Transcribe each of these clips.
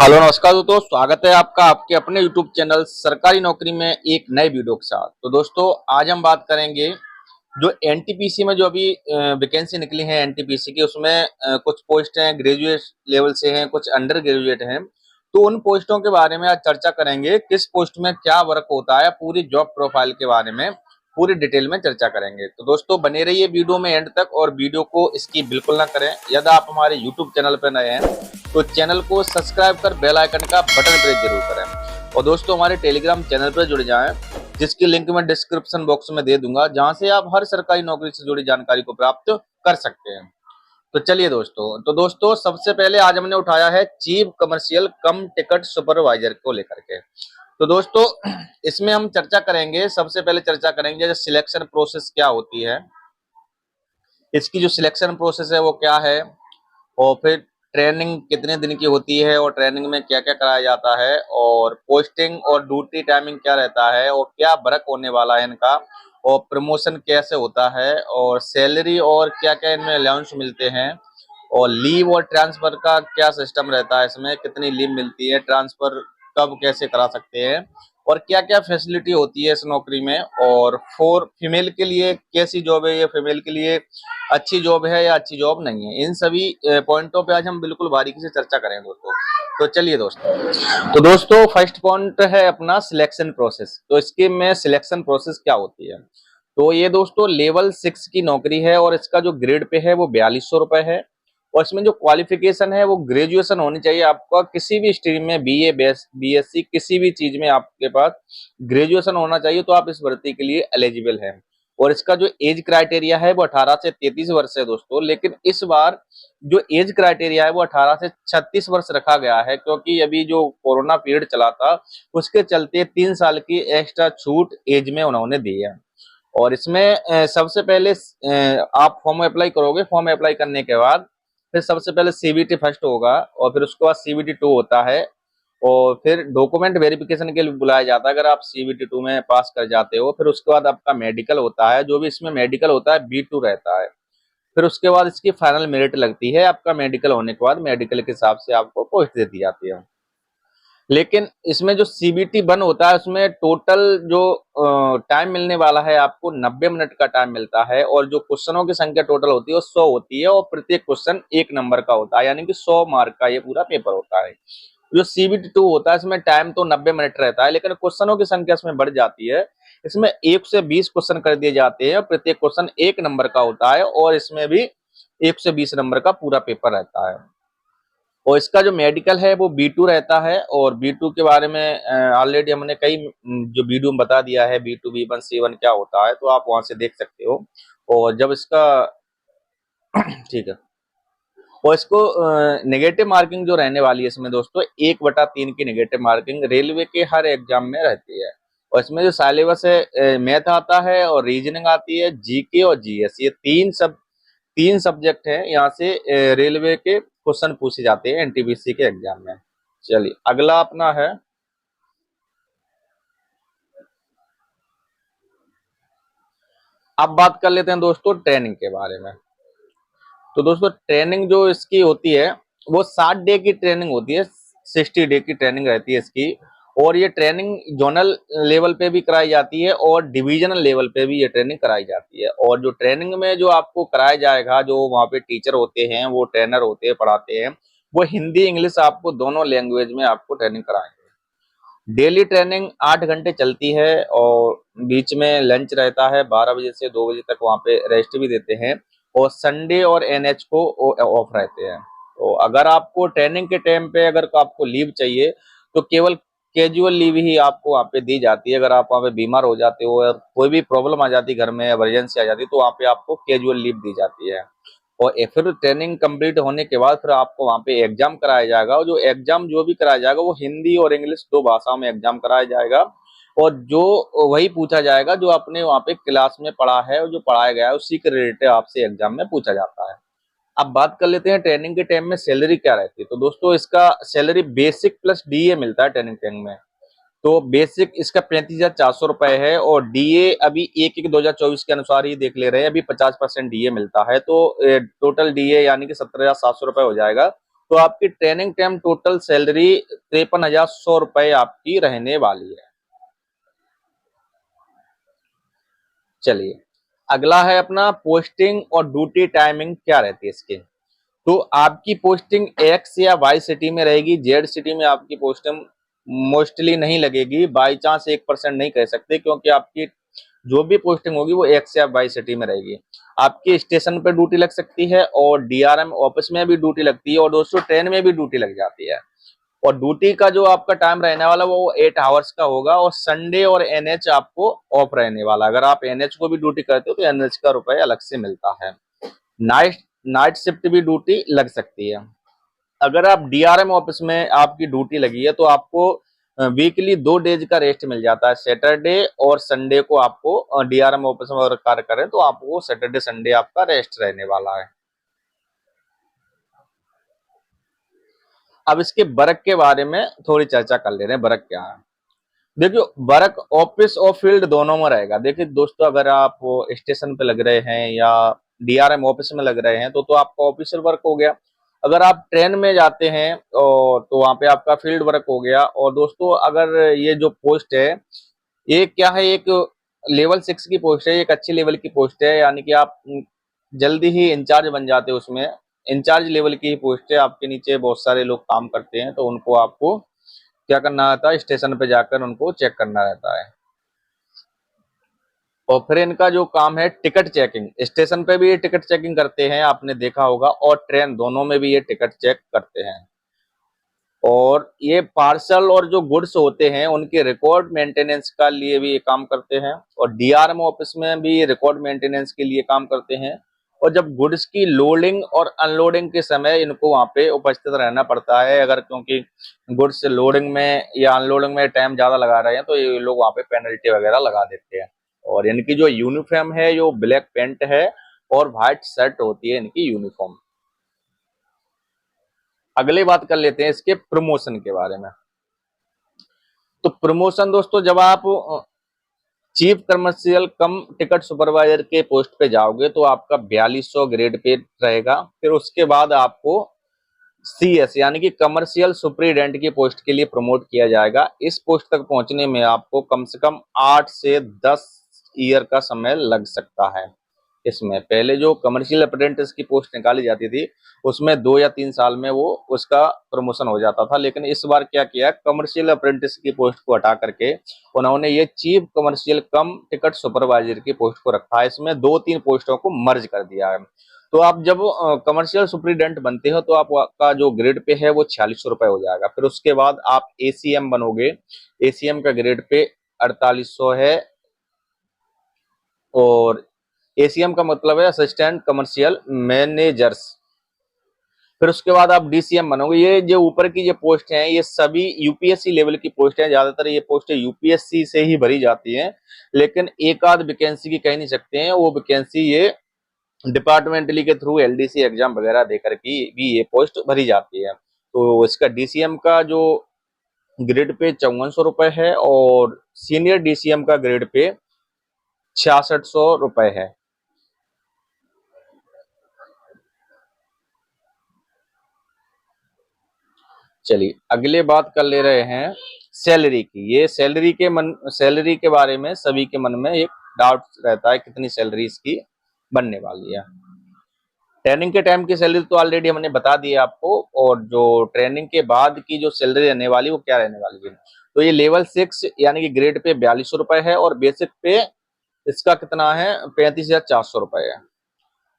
Hello नमस्कार दोस्तों, स्वागत है आपका आपके अपने यूट्यूब चैनल सरकारी नौकरी में एक नए वीडियो के साथ। तो दोस्तों आज हम बात करेंगे जो एनटीपीसी में जो अभी वैकेंसी निकली है एनटीपीसी की, उसमें कुछ पोस्ट हैं ग्रेजुएट लेवल से हैं, कुछ अंडर ग्रेजुएट हैं। तो उन पोस्टों के बारे में आज चर्चा करेंगे, किस पोस्ट में क्या वर्क होता है, पूरी जॉब प्रोफाइल के बारे में पूरी डिटेल में चर्चा करेंगे। तो दोस्तों बने रहिए वीडियो में एंड तक और वीडियो को स्किप बिल्कुल ना करें। यदि आप हमारे यूट्यूब चैनल पर नए हैं तो चैनल को सब्सक्राइब कर बेल आइकन का बटन प्रेस जरूर करें और दोस्तों हमारे टेलीग्राम चैनल पर जुड़ जाएं, जिसकी लिंक मैं डिस्क्रिप्शन बॉक्स में दे दूंगा, जहां से आप हर सरकारी नौकरी से जुड़ी जानकारी को प्राप्त कर सकते हैं। तो चलिए दोस्तों सबसे पहले आज हमने उठाया है चीफ कमर्शियल कम टिकट सुपरवाइजर को लेकर के। तो दोस्तों इसमें हम चर्चा करेंगे, सबसे पहले चर्चा करेंगे सिलेक्शन प्रोसेस क्या होती है, इसकी जो सिलेक्शन प्रोसेस है वो क्या है, और फिर ट्रेनिंग कितने दिन की होती है और ट्रेनिंग में क्या क्या कराया जाता है, और पोस्टिंग और ड्यूटी टाइमिंग क्या रहता है और क्या वर्क होने वाला है इनका, और प्रमोशन कैसे होता है, और सैलरी और क्या क्या इनमें अलाउंस मिलते हैं, और लीव और ट्रांसफर का क्या सिस्टम रहता है, इसमें कितनी लीव मिलती है, ट्रांसफर कब कैसे करा सकते हैं, और क्या क्या फैसिलिटी होती है इस नौकरी में, और फॉर फीमेल के लिए कैसी जॉब है, ये फीमेल के लिए अच्छी जॉब है या अच्छी जॉब नहीं है। इन सभी पॉइंटों पे आज हम बिल्कुल बारीकी से चर्चा करें दोस्तों। तो चलिए दोस्तों फर्स्ट पॉइंट है अपना सिलेक्शन प्रोसेस। तो इसके में सिलेक्शन प्रोसेस क्या होती है, तो ये दोस्तों लेवल 6 की नौकरी है और इसका जो ग्रेड पे है वो 4200 रुपए है, और इसमें जो क्वालिफिकेशन है वो ग्रेजुएशन होनी चाहिए आपका, किसी भी स्ट्रीम में बीए बीएससी किसी भी चीज में आपके पास ग्रेजुएशन होना चाहिए, तो आप इस भर्ती के लिए एलिजिबल हैं। और इसका जो एज क्राइटेरिया है वो 18 से 33 वर्ष है दोस्तों, लेकिन इस बार जो एज क्राइटेरिया है वो 18 से 36 वर्ष रखा गया है, क्योंकि अभी जो कोरोना पीरियड चला था उसके चलते 3 साल की एक्स्ट्रा छूट एज में उन्होंने दी है। और इसमें सबसे पहले आप फॉर्म अप्लाई करोगे, फॉर्म अप्लाई करने के बाद फिर सबसे पहले सीबीटी फर्स्ट होगा और फिर उसके बाद सीबीटी 2 होता है, और फिर डॉक्यूमेंट वेरिफिकेशन के लिए बुलाया जाता है। अगर आप सीबीटी 2 में पास कर जाते हो फिर उसके बाद आपका मेडिकल होता है, जो भी इसमें मेडिकल होता है B2 रहता है। फिर उसके बाद इसकी फाइनल मेरिट लगती है, आपका मेडिकल होने के बाद मेडिकल के हिसाब से आपको पोस्ट दे दी जाती है। लेकिन इसमें जो सीबीटी 1 होता है उसमें टोटल जो टाइम मिलने वाला है आपको 90 मिनट का टाइम मिलता है, और जो क्वेश्चनों की संख्या टोटल होती है वो 100 होती है, और प्रत्येक क्वेश्चन 1 नंबर का होता है, यानी कि 100 मार्क का ये पूरा पेपर होता है। जो सीबीटी 2 होता है इसमें टाइम तो 90 मिनट रहता है, लेकिन क्वेश्चनों की संख्या इसमें बढ़ जाती है। इसमें 1 से 20 क्वेश्चन कर दिए जाते हैं, प्रत्येक क्वेश्चन 1 नंबर का होता है, और इसमें भी 1 से 20 नंबर का पूरा पेपर रहता है। और इसका जो मेडिकल है वो B2 रहता है, और B2 के बारे में ऑलरेडी हमने कई जो वीडियो में बता दिया है, B2 B1 C1 क्या होता है, तो आप वहां से देख सकते हो। और जब इसका ठीक है, और इसको नेगेटिव मार्किंग जो रहने वाली है इसमें दोस्तों 1/3 की नेगेटिव मार्किंग रेलवे के हर एग्जाम में रहती है। और इसमें जो सिलेबस है मैथ आता है और रीजनिंग आती है, जीके और जीएस, ये तीन सब्जेक्ट हैं, यहाँ से रेलवे के क्वेश्चन पूछे जाते हैं एनटीपीसी के एग्जाम में। चलिए अगला अपना है, अब बात कर लेते हैं दोस्तों ट्रेनिंग के बारे में। तो दोस्तों ट्रेनिंग जो इसकी होती है वो 60 डे की ट्रेनिंग होती है, 60 डे की ट्रेनिंग रहती है इसकी। और ये ट्रेनिंग जोनल लेवल पे भी कराई जाती है और डिवीजनल लेवल पे भी ये ट्रेनिंग कराई जाती है। और जो ट्रेनिंग में जो आपको कराया जाएगा, जो वहाँ पे टीचर होते हैं, वो ट्रेनर होते हैं, पढ़ाते हैं, वो हिंदी इंग्लिश आपको दोनों लैंग्वेज में आपको ट्रेनिंग कराएंगे। डेली ट्रेनिंग 8 घंटे चलती है और बीच में लंच रहता है, 12 बजे से 2 बजे तक वहाँ पे रेस्ट भी देते हैं, और संडे और एनएच को ऑफ रहते हैं। तो अगर आपको ट्रेनिंग के टाइम पे अगर आपको लीव चाहिए तो केवल कैजुअल लीव ही आपको वहाँ पे दी जाती है। अगर आप वहाँ पे बीमार हो जाते हो या कोई भी प्रॉब्लम आ जाती है, घर में इमरजेंसी आ जाती है, तो वहाँ पे आपको कैजुअल लीव दी जाती है। और फिर ट्रेनिंग कंप्लीट होने के बाद फिर आपको वहाँ पे एग्जाम कराया जाएगा, और जो एग्जाम जो भी कराया जाएगा वो हिंदी और इंग्लिश 2 भाषाओं में एग्जाम कराया जाएगा, और जो वही पूछा जाएगा जो आपने वहाँ पे क्लास में पढ़ा है और जो पढ़ाया गया है उसी के रिलेटेड आपसे एग्जाम में पूछा जाता है। अब बात कर लेते हैं ट्रेनिंग के टाइम में सैलरी क्या रहती है। तो दोस्तों इसका सैलरी बेसिक प्लस डीए मिलता है ट्रेनिंग टाइम में। तो बेसिक इसका 35,400 रुपए है, और डीए अभी 1/1/2024 के अनुसार ही देख ले रहे हैं, अभी 50% डीए मिलता है, तो टोटल डीए यानी कि 17,700 रुपए हो जाएगा। तो आपकी ट्रेनिंग टाइम टोटल सैलरी 53,100 रुपए आपकी रहने वाली है। चलिए, अगला है अपना पोस्टिंग और ड्यूटी टाइमिंग क्या रहती है इसकी। तो आपकी पोस्टिंग एक्स या वाई सिटी में रहेगी, जेड सिटी में आपकी पोस्टिंग मोस्टली नहीं लगेगी, बाई चांस 1% नहीं कह सकते, क्योंकि आपकी जो भी पोस्टिंग होगी वो एक्स या वाई सिटी में रहेगी। आपकी स्टेशन पे ड्यूटी लग सकती है और डीआरएम ऑफिस में भी ड्यूटी लगती है और दोस्तों ट्रेन में भी ड्यूटी लग जाती है। और ड्यूटी का जो आपका टाइम रहने वाला वो 8 आवर्स का होगा और संडे और एनएच आपको ऑफ रहने वाला। अगर आप एनएच को भी ड्यूटी करते हो तो एनएच का रुपए अलग से मिलता है। नाइट नाइट शिफ्ट भी ड्यूटी लग सकती है। अगर आप डीआरएम ऑफिस में आपकी ड्यूटी लगी है तो आपको वीकली 2 डेज का रेस्ट मिल जाता है। सैटरडे और संडे को आपको डीआरएम ऑफिस में अगर कार्य करें तो आपको सैटरडे संडे आपका रेस्ट रहने वाला है। अब इसके वर्क के बारे में थोड़ी चर्चा कर ले रहे हैं, वर्क क्या है। देखिए, वर्क ऑफिस और फील्ड दोनों में रहेगा। देखिए दोस्तों, अगर आप स्टेशन पे लग रहे हैं या डीआरएम ऑफिस में लग रहे हैं तो आपका ऑफिशियल वर्क हो गया। अगर आप ट्रेन में जाते हैं और तो वहां पे आपका फील्ड वर्क हो गया। और दोस्तों, अगर ये जो पोस्ट है ये क्या है, एक लेवल 6 की पोस्ट है, एक अच्छी लेवल की पोस्ट है, यानी कि आप जल्दी ही इंचार्ज बन जाते हो उसमें। इंचार्ज लेवल की पोस्ट है, आपके नीचे बहुत सारे लोग काम करते हैं तो उनको आपको क्या करना रहता है, स्टेशन पे जाकर उनको चेक करना रहता है। और फिर इनका जो काम है टिकट चेकिंग, स्टेशन पे भी ये टिकट चेकिंग करते हैं, आपने देखा होगा, और ट्रेन दोनों में भी ये टिकट चेक करते हैं। और ये पार्सल और जो गुड्स होते हैं उनके रिकॉर्ड मेंटेनेंस का लिए भी ये काम करते हैं। और डीआरएम ऑफिस में भी रिकॉर्ड मेंटेनेंस के लिए काम करते हैं। और जब गुड्स की लोडिंग और अनलोडिंग के समय इनको वहां पे उपस्थित रहना पड़ता है, अगर क्योंकि गुड्स लोडिंग में या अनलोडिंग में टाइम ज्यादा लगा रहे हैं तो ये लोग वहां पे पेनल्टी वगैरह लगा देते हैं। और इनकी जो यूनिफॉर्म है जो ब्लैक पेंट है और व्हाइट शर्ट होती है इनकी यूनिफॉर्म। अगली बात कर लेते हैं इसके प्रमोशन के बारे में। तो प्रमोशन दोस्तों, जब आप चीफ कमर्शियल कम टिकट सुपरवाइजर के पोस्ट पे जाओगे तो आपका 4200 ग्रेड पे रहेगा। फिर उसके बाद आपको सीएस यानी कि कमर्शियल सुपरिटेंडेंट की पोस्ट के लिए प्रमोट किया जाएगा। इस पोस्ट तक पहुंचने में आपको कम से कम 8 से 10 ईयर का समय लग सकता है। इसमें पहले जो कमर्शियल अप्रेंटिस की पोस्ट निकाली जाती थी उसमें 2 या 3 साल में वो उसका प्रमोशन हो जाता था, लेकिन इस बार क्या किया, कमर्शियल अप्रेंटिस की पोस्ट को हटा करके उन्होंने ये चीफ कमर्शियल कम टिकट सुपरवाइजर की पोस्ट को रखा है। इसमें 2-3 पोस्टों को मर्ज कर दिया है। तो आप जब कमर्शियल सुपरिटेंडेंट बनते हो तो आपका जो ग्रेड पे है वो 4600 रुपए हो जाएगा। फिर उसके बाद आप एसीएम बनोगे, एसीएम का ग्रेड पे 4800 है। और एसीएम का मतलब है असिस्टेंट कमर्शियल मैनेजर्स। फिर उसके बाद आप डीसीएम बनोगे। ये जो ऊपर की जो पोस्ट हैं ये सभी यूपीएससी लेवल की पोस्ट हैं। ज्यादातर ये पोस्टें यूपीएससी से ही भरी जाती हैं, लेकिन एक आध वैकेंसी की कह नहीं सकते हैं, वो वैकेंसी ये डिपार्टमेंटली के थ्रू एलडीसी एग्जाम वगैरह देकर की भी ये पोस्ट भरी जाती है। तो इसका डीसीएम का जो ग्रेड पे 5400 रुपए है और सीनियर डीसीएम का ग्रेड पे 6600 रुपए है। चलिए, अगले बात कर ले रहे हैं सैलरी की। ये सैलरी के बारे में सभी के मन में एक डाउट रहता है, कितनी सैलरी इसकी बनने वाली है। ट्रेनिंग के टाइम की सैलरी तो ऑलरेडी हमने बता दी है आपको, और जो ट्रेनिंग के बाद की जो सैलरी रहने वाली वो क्या रहने वाली है। तो ये लेवल 6 यानी कि ग्रेड पे 4200 रुपए है और बेसिक पे इसका कितना है, 35,400 रुपए है।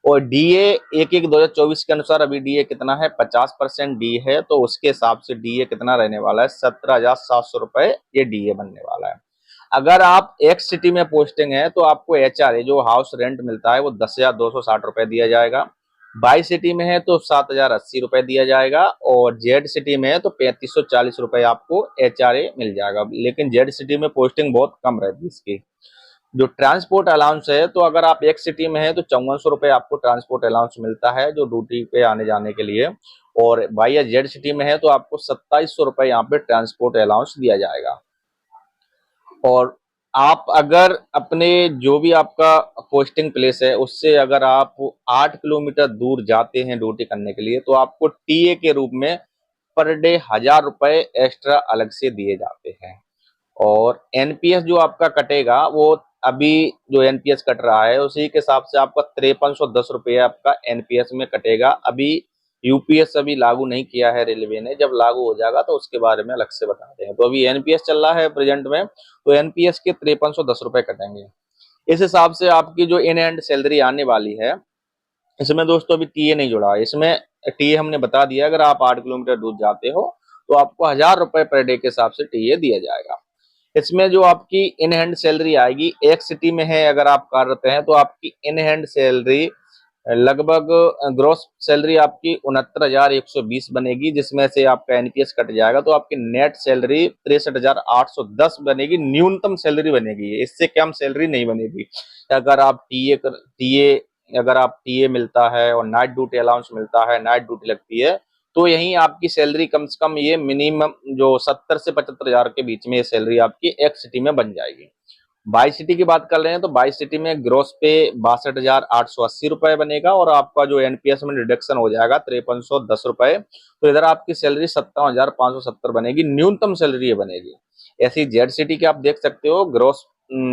और डीए 1/1/2024 के अनुसार अभी डीए कितना है, 50% डी है, तो उसके हिसाब से डीए कितना रहने वाला है, 17,700 रुपए ये डीए बनने वाला है। अगर आप एक्स सिटी में पोस्टिंग है तो आपको एचआरए जो हाउस रेंट मिलता है वो 10,260 रुपए दिया जाएगा। बाई सिटी में है तो 7,080 रुपए दिया जाएगा और जेड सिटी में है तो 3,540 रुपए आपको एचआरए मिल जाएगा। लेकिन जेड सिटी में पोस्टिंग बहुत कम रहती है इसकी। जो ट्रांसपोर्ट अलाउंस है, तो अगर आप एक सिटी में है तो 5400 रुपए आपको ट्रांसपोर्ट अलाउंस मिलता है जो ड्यूटी पे आने जाने के लिए। और बाई या जेड सिटी में है तो आपको 2700 रुपए यहाँ पे ट्रांसपोर्ट अलाउंस दिया जाएगा। और आप अगर अपने जो भी आपका पोस्टिंग प्लेस है उससे अगर आप 8 किलोमीटर दूर जाते हैं ड्यूटी करने के लिए, तो आपको टीए के रूप में पर डे 1000 रुपए एक्स्ट्रा अलग से दिए जाते हैं। और एनपीएस जो आपका कटेगा वो अभी जो एनपीएस कट रहा है उसी के हिसाब से आपका 5310 रुपये आपका एनपीएस में कटेगा। अभी यूपीएस अभी लागू नहीं किया है रेलवे ने, जब लागू हो जाएगा तो उसके बारे में अलग से बताते हैं। तो अभी एनपीएस चल रहा है प्रेजेंट में, तो एनपीएस के 5310 रुपये कटेंगे। इस हिसाब से आपकी जो इन हैंड सैलरी आने वाली है, इसमें दोस्तों अभी टीए नहीं जुड़ा है। इसमें टीए हमने बता दिया, अगर आप 8 किलोमीटर दूर जाते हो तो आपको 1000 रुपए पर डे के हिसाब से टीए दिया जाएगा। इसमें जो आपकी इन हैंड सैलरी आएगी, एक सिटी में है अगर आप कार्यरत हैं तो आपकी इन हैंड सैलरी लगभग ग्रॉस सैलरी आपकी 69,120 बनेगी, जिसमें से आपका एनपीएस कट जाएगा तो आपकी नेट सैलरी 63,810 बनेगी। न्यूनतम सैलरी बनेगी, इससे कम सैलरी नहीं बनेगी। अगर आप टीए अगर आप टीए मिलता है और नाइट ड्यूटी अलाउंस मिलता है, नाइट ड्यूटी लगती है, तो यहीं आपकी सैलरी कम से कम ये मिनिमम जो 70 से 75,000 के बीच में ये सैलरी आपकी एक सिटी में बन जाएगी। बाई सिटी की बात कर रहे हैं तो बाई सिटी में ग्रोस पे 62,880 रुपए बनेगा और आपका जो एनपीएस में डिडक्शन हो जाएगा 5310 रुपए, तो इधर आपकी सैलरी 57,570 बनेगी, न्यूनतम सैलरी ये बनेगी। ऐसी जेड सिटी की आप देख सकते हो, ग्रोस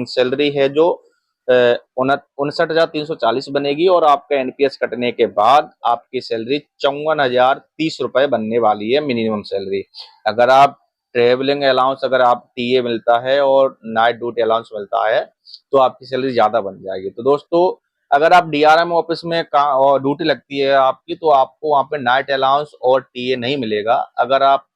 सैलरी है जो 59,340 बनेगी और आपका एनपीएस कटने के बाद आपकी सैलरी 54,030 रुपए बनने वाली है मिनिमम सैलरी। अगर आप ट्रेवलिंग अलाउंस अगर आप टीए मिलता है और नाइट ड्यूटी अलाउंस मिलता है तो आपकी सैलरी ज्यादा बन जाएगी। तो दोस्तों अगर आप डीआरएम ऑफिस में और ड्यूटी लगती है आपकी, तो आपको वहां पे नाइट अलाउंस और टीए नहीं मिलेगा। अगर आप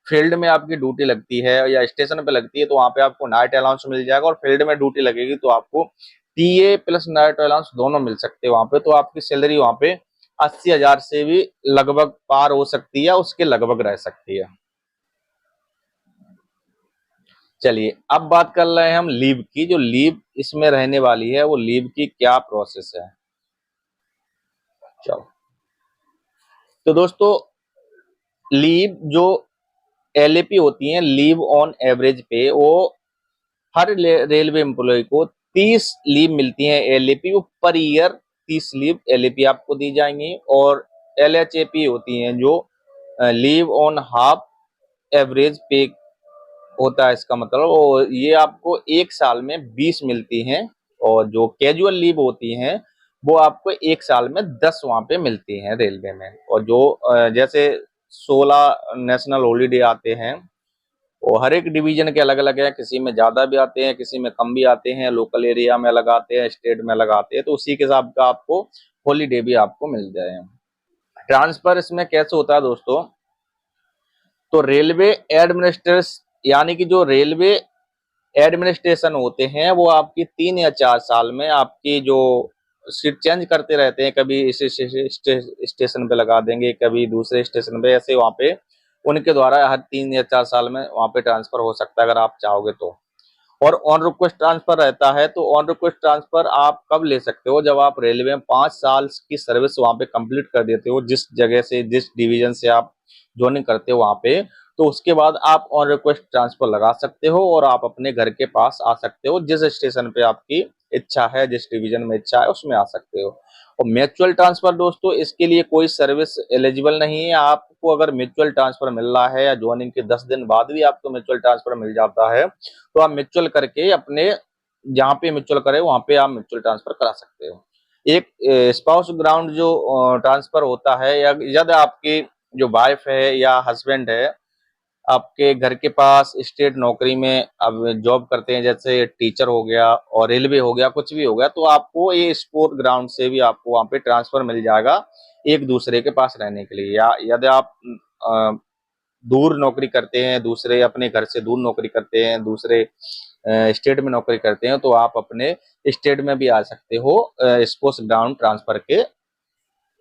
फील्ड में आपकी ड्यूटी लगती है या स्टेशन पे लगती है तो वहां पे आपको नाइट अलाउंस मिल जाएगा, और फील्ड में ड्यूटी लगेगी तो आपको टीए प्लस नाइट अलाउंस दोनों मिल सकते हैं वहां पे। तो आपकी सैलरी वहां पे 80,000 से भी लगभग पार हो सकती है, उसके लगभग रह सकती है। चलिए अब बात कर रहे हैं हम लीव की। जो लीव इसमें रहने वाली है वो लीव की क्या प्रोसेस है। चलो, तो दोस्तों लीव जो एलएपी होती है, लीव ऑन एवरेज पे, वो हर रेलवे एम्प्लॉय को 30 लीव मिलती है LAP per year. 30 leave LAP आपको दी जाएंगी। और एलएचएपी होती हैं जो लीव ऑन हाफ एवरेज पे होता है, इसका मतलब और ये आपको एक साल में 20 मिलती हैं। और जो कैजुअल लीव होती हैं वो आपको एक साल में 10 वहां पे मिलती हैं रेलवे में। और जो जैसे 16 नेशनल हॉलीडे आते हैं और हर एक डिवीजन के अलग अलग है, किसी में ज्यादा भी आते हैं, किसी में कम भी आते हैं, लोकल एरिया में अलग आते हैं, स्टेट में अलग आते हैं, तो उसी के हिसाब का आपको हॉलीडे भी आपको मिल जाए। ट्रांसफर इसमें कैसे होता है दोस्तों, तो रेलवे एडमिनिस्ट्रेशन यानी कि जो रेलवे एडमिनिस्ट्रेशन होते हैं वो आपकी 3 या 4 साल में आपकी जो सीट चेंज करते रहते हैं। कभी इस स्टेशन पे लगा देंगे, कभी दूसरे स्टेशन पे, ऐसे वहां पे उनके द्वारा हर 3 या 4 साल में वहां पे ट्रांसफर हो सकता है अगर आप चाहोगे तो। और ऑन रिक्वेस्ट ट्रांसफर रहता है, तो ऑन रिक्वेस्ट ट्रांसफर आप कब ले सकते हो, जब आप रेलवे में 5 साल की सर्विस वहां पे कंप्लीट कर देते हो, जिस जगह से जिस डिवीजन से आप ज्वाइनिंग करते हो वहां पे, तो उसके बाद आप ऑन रिक्वेस्ट ट्रांसफर लगा सकते हो और आप अपने घर के पास आ सकते हो। जिस स्टेशन पे आपकी इच्छा है, जिस डिवीजन में इच्छा है उसमें आ सकते हो। और म्यूचुअल ट्रांसफर दोस्तों, इसके लिए कोई सर्विस एलिजिबल नहीं है। आपको अगर म्यूचुअल ट्रांसफर मिल रहा है या ज्वाइनिंग के 10 दिन बाद भी आपको म्यूचुअल ट्रांसफर मिल जाता है, तो आप म्यूचुअल करके अपने जहाँ पे म्यूचुअल करे वहां पे आप म्यूचुअल ट्रांसफर करा सकते हो। एक स्पाउस ग्राउंड जो ट्रांसफर होता है, या यदि आपकी जो वाइफ है या हस्बैंड है आपके घर के पास स्टेट नौकरी में अब जॉब करते हैं, जैसे टीचर हो गया और रेलवे हो गया, कुछ भी हो गया, तो आपको ये स्पोर्ट ग्राउंड से भी आपको वहां पे ट्रांसफर मिल जाएगा एक दूसरे के पास रहने के लिए। या यदि आप अ, दूर नौकरी करते हैं, दूसरे अपने घर से दूर नौकरी करते हैं, दूसरे स्टेट में नौकरी करते हैं, तो आप अपने स्टेट में भी आ सकते हो स्पोर्ट्स ग्राउंड ट्रांसफर के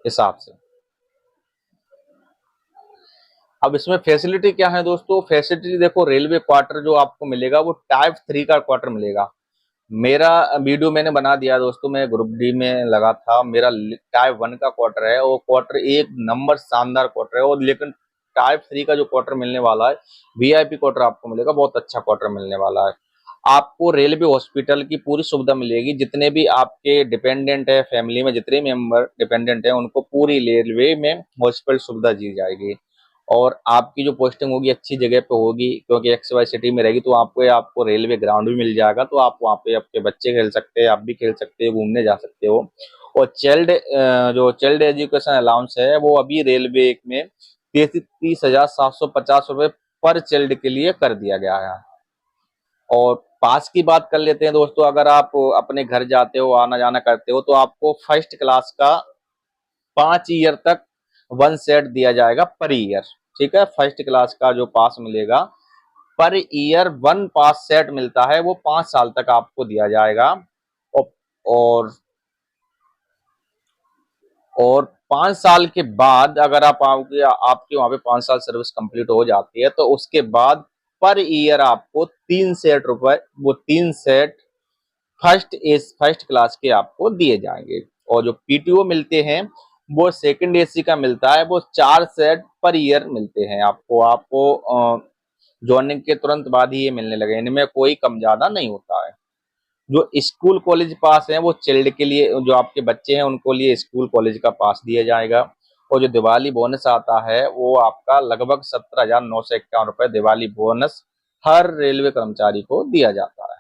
हिसाब से। अब इसमें फैसिलिटी क्या है दोस्तों, फैसिलिटी देखो, रेलवे क्वार्टर जो आपको मिलेगा वो टाइप 3 का क्वार्टर मिलेगा। मेरा वीडियो मैंने बना दिया दोस्तों, मैं ग्रुप डी में लगा था, मेरा टाइप 1 का क्वार्टर है, वो क्वार्टर एक नंबर शानदार क्वार्टर है। और लेकिन टाइप 3 का जो क्वार्टर मिलने वाला है, वीआईपी क्वार्टर आपको मिलेगा, बहुत अच्छा क्वार्टर मिलने वाला है। आपको रेलवे हॉस्पिटल की पूरी सुविधा मिलेगी। जितने भी आपके डिपेंडेंट है, फैमिली में जितने मेंबर डिपेंडेंट है, उनको पूरी रेलवे में हॉस्पिटल सुविधा दी जाएगी। और आपकी जो पोस्टिंग होगी अच्छी जगह पे होगी, क्योंकि एक्स वाई सिटी में रहेगी, तो आपको रेलवे ग्राउंड भी मिल जाएगा, तो आप वहाँ पे आपके बच्चे खेल सकते हैं, आप भी खेल सकते हो, घूमने जा सकते हो। और जो चाइल्ड एजुकेशन अलाउंस है वो अभी रेलवे में 30,750 रुपये पर चाइल्ड के लिए कर दिया गया है। और पास की बात कर लेते हैं दोस्तों, अगर आप अपने घर जाते हो, आना जाना करते हो, तो आपको फर्स्ट क्लास का 5 ईयर तक 1 सेट दिया जाएगा पर ईयर। ठीक है, फर्स्ट क्लास का जो पास मिलेगा पर ईयर 1 पास सेट मिलता है, वो 5 साल तक आपको दिया जाएगा। और और, और 5 साल के बाद अगर आप आओगे, आपके वहां पे 5 साल सर्विस कंप्लीट हो जाती है, तो उसके बाद पर ईयर आपको 3 सेट रुपए, वो 3 सेट फर्स्ट क्लास के आपको दिए जाएंगे। और जो पीटीओ मिलते हैं वो सेकंड एसी का मिलता है, वो 4 सेट पर ईयर मिलते हैं आपको ज्वाइनिंग के तुरंत बाद ही ये मिलने लगे, इनमें कोई कम ज्यादा नहीं होता है। जो स्कूल कॉलेज पास है वो चिल्ड के लिए, जो आपके बच्चे हैं उनको लिए स्कूल कॉलेज का पास दिया जाएगा। और जो दिवाली बोनस आता है वो आपका लगभग 17,951 रुपए दिवाली बोनस हर रेलवे कर्मचारी को दिया जाता है।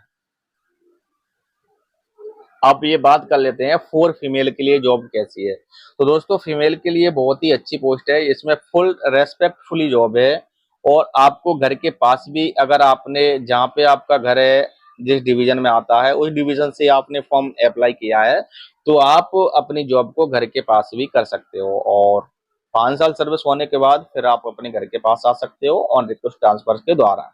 अब ये बात कर लेते हैं फॉर फीमेल के लिए जॉब कैसी है। तो दोस्तों फीमेल के लिए बहुत ही अच्छी पोस्ट है, इसमें फुल रेस्पेक्टफुली जॉब है। और आपको घर के पास भी, अगर आपने जहाँ पे आपका घर है जिस डिवीजन में आता है उस डिवीजन से आपने फॉर्म अप्लाई किया है, तो आप अपनी जॉब को घर के पास भी कर सकते हो। और 5 साल सर्विस होने के बाद फिर आप अपने घर के पास आ सकते हो ऑन रिक्वेस्ट ट्रांसफर के द्वारा।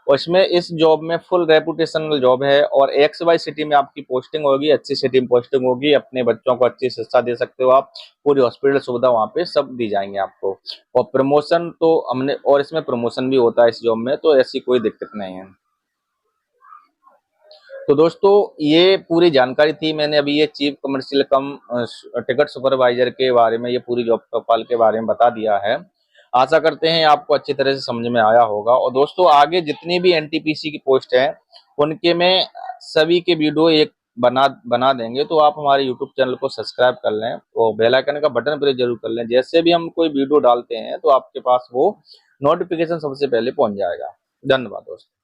और इसमें इस जॉब में फुल रेपुटेशनल जॉब है, और एक्स वाई सिटी में आपकी पोस्टिंग होगी, अच्छी सिटी में पोस्टिंग होगी, अपने बच्चों को अच्छी शिक्षा दे सकते हो आप, पूरी हॉस्पिटल सुविधा वहाँ पे सब दी जाएंगे आपको। और प्रमोशन तो हमने, और इसमें प्रमोशन भी होता है इस जॉब में, तो ऐसी कोई दिक्कत नहीं है। तो दोस्तों ये पूरी जानकारी थी, मैंने अभी ये चीफ कमर्शियल कम टिकट सुपरवाइजर के बारे में, ये पूरी जॉब प्रोफाइल के बारे में बता दिया है। आशा करते हैं आपको अच्छी तरह से समझ में आया होगा। और दोस्तों आगे जितनी भी एनटीपीसी की पोस्ट है उनके में सभी के वीडियो एक बना देंगे, तो आप हमारे यूट्यूब चैनल को सब्सक्राइब कर लें और बेल आइकन का बटन प्रेस जरूर कर लें। जैसे भी हम कोई वीडियो डालते हैं तो आपके पास वो नोटिफिकेशन सबसे पहले पहुंच जाएगा। धन्यवाद दोस्तों।